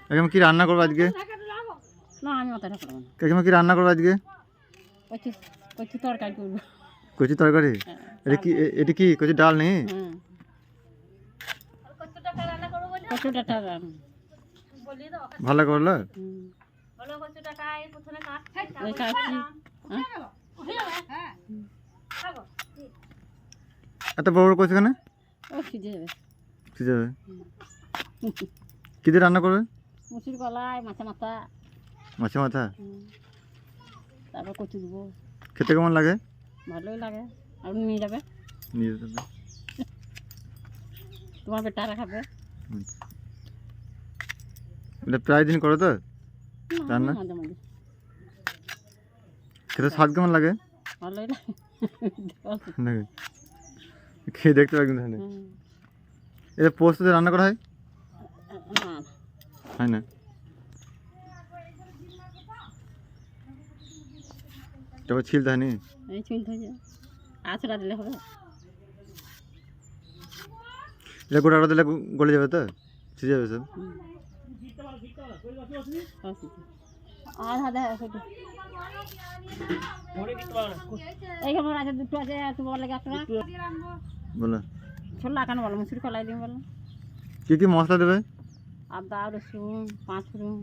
কাকিমা কি রান্না করবো আজকে? না আমি অতটা করবো না। কাকিমা কি রান্না করবো আজকে? কচু কচু তরকারি করবো। কচি তরকারি? এটা কি এটা কি কচি ডাল নেই? হুম কচুটা ভালো করলো? ওই কাটছি। এত বড় বড় কচি কেন? ও সিজে যাবে। ঠিক যাবে। কি দিয়ে রান্না করবে? মুসুর কলাই মাথা মাথা মাছে মাথা? তারপর কচু দেবো। খেতে কেমন লাগে? ভালোই লাগে। আপনি নিয়ে যাবে, নিয়ে যেতে হবে। তোমার বেটারা খাবে। এটা প্রায় দিন করো তো রান্না? মাঝে মাঝে খেতে স্বাদ কেমন লাগে? ভালোই লাগে। নাকি? খেয়ে দেখতে পারি তাহলে। হুম। এটা পোস্ত দিয়ে রান্না করা হয়? না হয় না? তারপর ছিলতে হয়নি? এই চুলতে আছড়া দিলে হবে। এটা গোটা গোটা দিলে গলে যাবে তো? ছিঁড়ে যাবে সব? আর হাতে এইখানে আছে দুটো আছে তোমার লাগে একটা বলো ছোলা কেন বলো মুসুর কলাই দিন বলো। কি কি মশলা দেবে? আদা রসুন 5 ফোড়ন